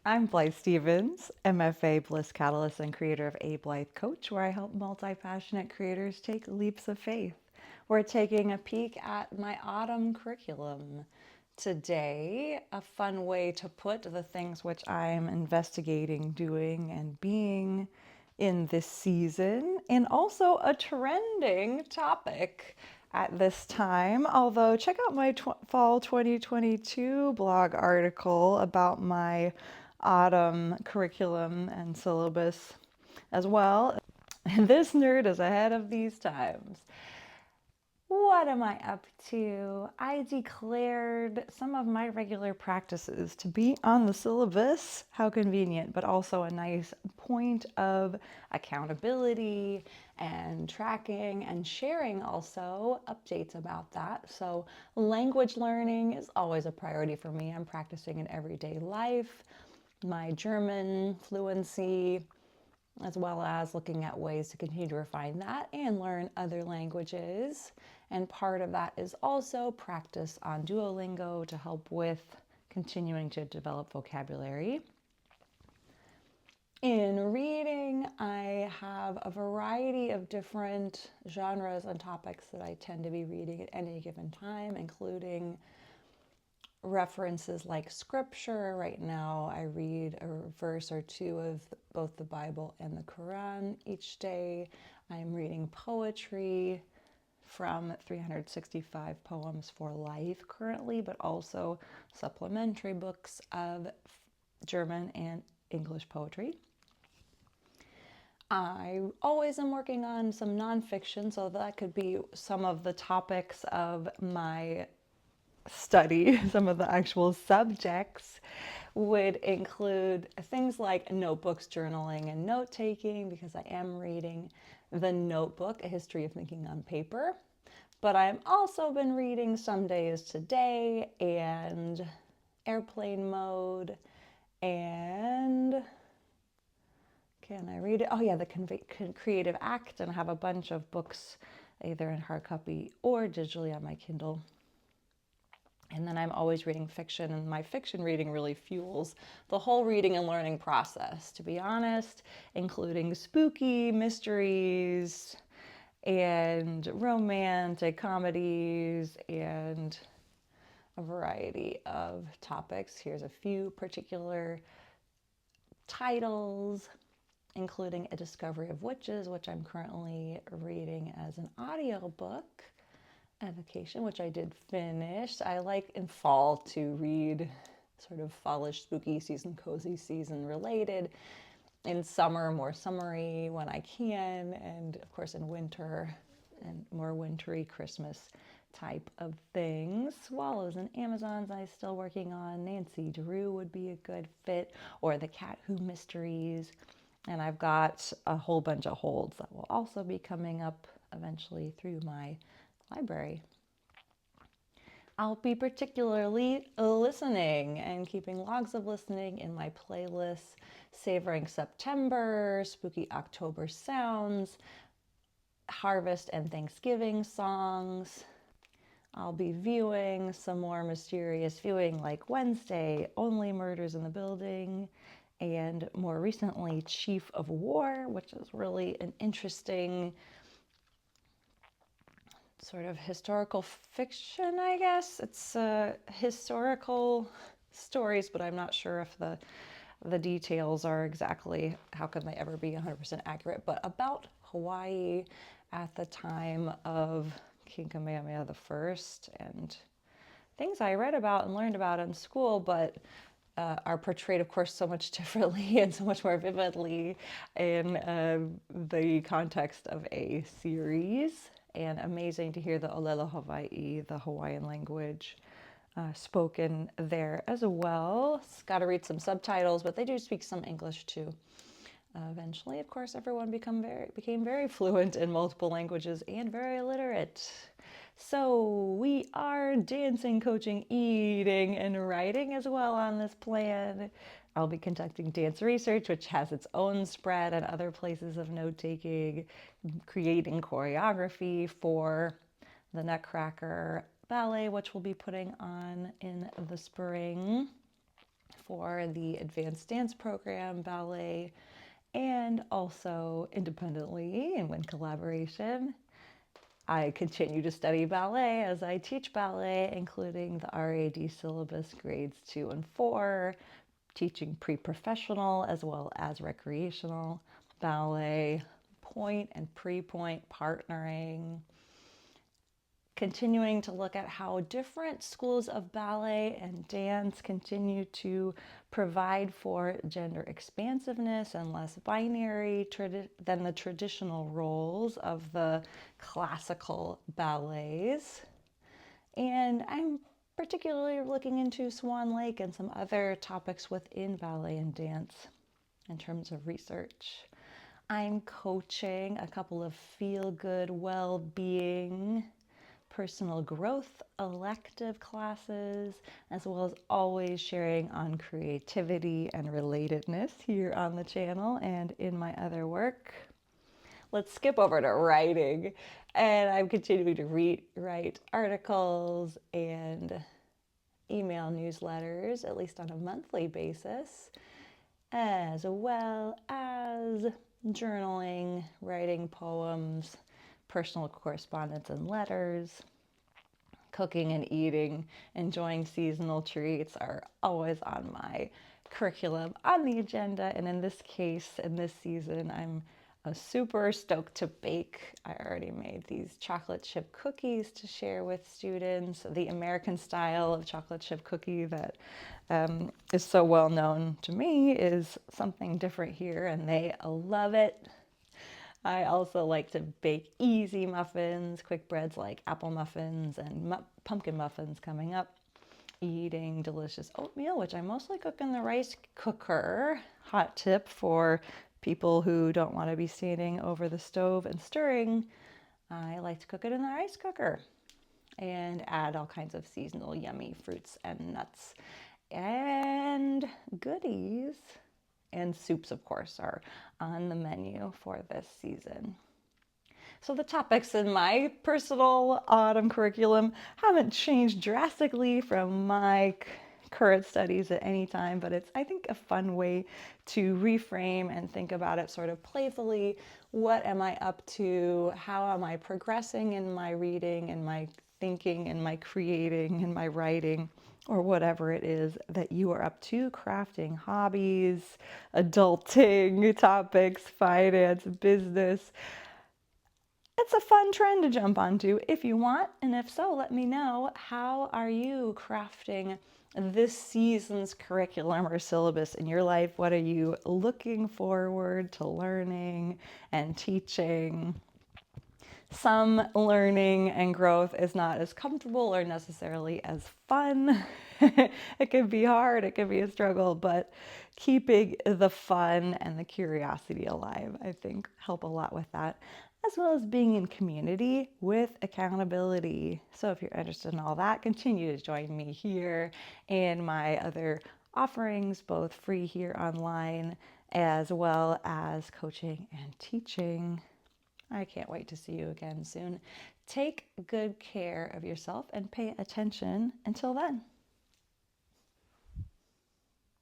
I'm Blythe Stevens, MFA Bliss Catalyst and creator of Blythe Coach, where I help multi-passionate creators take leaps of faith. We're taking a peek at my autumn curriculum. Today, a fun way to put the things which I'm investigating, doing, and being in this season, and also a trending topic at this time. Although, check out my fall 2022 blog article about my autumn curriculum and syllabus as well. And this nerd is ahead of these times. What am I up to? I declared some of my regular practices to be on the syllabus. How convenient, but also a nice point of accountability and tracking and sharing also updates about that. So language learning is always a priority for me. I'm practicing in everyday life. My German fluency, as well as looking at ways to continue to refine that and learn other languages. And part of that is also practice on Duolingo to help with continuing to develop vocabulary. In reading, I have a variety of different genres and topics that I tend to be reading at any given time, including references like scripture. Right now, I read a verse or two of both the Bible and the Quran each day. I'm reading poetry from 365 Poems for Life currently, but also supplementary books of German and English poetry. I always am working on some nonfiction, so that could be some of the topics of my study. Some of the actual subjects would include things like notebooks, journaling, and note taking, because I am reading The Notebook, A History of Thinking on Paper. But I've also been reading Some Days Today and Airplane Mode and can I read it? Oh yeah, the Creative Act, and I have a bunch of books either in hard copy or digitally on my Kindle. And then I'm always reading fiction, and my fiction reading really fuels the whole reading and learning process, to be honest, including spooky mysteries and romantic comedies and a variety of topics. Here's a few particular titles, including A Discovery of Witches, which I'm currently reading as an audiobook. Avocation, which I did finish. I like in fall to read sort of fallish, spooky season, cozy season related. In summer, more summery when I can, and of course in winter, and more wintry Christmas type of things. Swallows and Amazons I'm still working on. Nancy Drew would be a good fit, or the Cat Who Mysteries. And I've got a whole bunch of holds that will also be coming up eventually through my library. I'll be particularly listening and keeping logs of listening in my playlists, savoring September, spooky October sounds, harvest and Thanksgiving songs. I'll be viewing some more mysterious viewing like Wednesday, Only Murders in the Building, and more recently, Chief of War, which is really an interesting sort of historical fiction, I guess. It's historical stories, but I'm not sure if the details are exactly, how can they ever be 100% accurate, but about Hawaii at the time of King Kamehameha I, and things I read about and learned about in school, but are portrayed, of course, so much differently and so much more vividly in the context of a series. And amazing to hear the Olelo Hawaii, the Hawaiian language, spoken there as well. Got to read some subtitles, but they do speak some English too. Eventually, of course, everyone became very fluent in multiple languages and very literate. So we are dancing, coaching, eating, and writing as well on this plan. I'll be conducting dance research, which has its own spread and other places of note taking, creating choreography for the Nutcracker ballet, which we'll be putting on in the spring. for the advanced dance program, ballet, and also independently and in collaboration. I continue to study ballet as I teach ballet, including the RAD syllabus grades 2 and 4, teaching pre-professional as well as recreational ballet, point and pre-point partnering, continuing to look at how different schools of ballet and dance continue to provide for gender expansiveness and less binary than the traditional roles of the classical ballets. And I'm particularly looking into Swan Lake and some other topics within ballet and dance in terms of research. I'm coaching a couple of feel-good, well-being, personal growth elective classes, as well as always sharing on creativity and relatedness here on the channel and in my other work. Let's skip over to writing. And I'm continuing to write articles and email newsletters, at least on a monthly basis, as well as journaling, writing poems, personal correspondence and letters. Cooking and eating, enjoying seasonal treats are always on my curriculum, on the agenda. And in this case, in this season, I'm super stoked to bake. I already made these chocolate chip cookies to share with students. The American style of chocolate chip cookie that is so well known to me is something different here, and they love it. I also like to bake easy muffins, quick breads like apple muffins and pumpkin muffins coming up. Eating delicious oatmeal, which I mostly cook in the rice cooker. Hot tip for people who don't want to be standing over the stove and stirring. I like to cook it in the rice cooker and add all kinds of seasonal yummy fruits and nuts and goodies. And soups, of course, are on the menu for this season. So the topics in my personal autumn curriculum haven't changed drastically from my current studies at any time, but it's, I think, a fun way to reframe and think about it sort of playfully. What am I up to? How am I progressing in my reading and my thinking and my creating and my writing, or whatever it is that you are up to, crafting, hobbies, adulting topics, finance, business. It's a fun trend to jump onto if you want, and if so, let me know. How are you crafting this season's curriculum or syllabus in your life? What are you looking forward to learning and teaching? Some learning and growth is not as comfortable or necessarily as fun. It can be hard, it can be a struggle, but keeping the fun and the curiosity alive, I think, help a lot with that, as well as being in community with accountability. So if you're interested in all that, continue to join me here in my other offerings, both free here online, as well as coaching and teaching. I can't wait to see you again soon. Take good care of yourself and pay attention until then.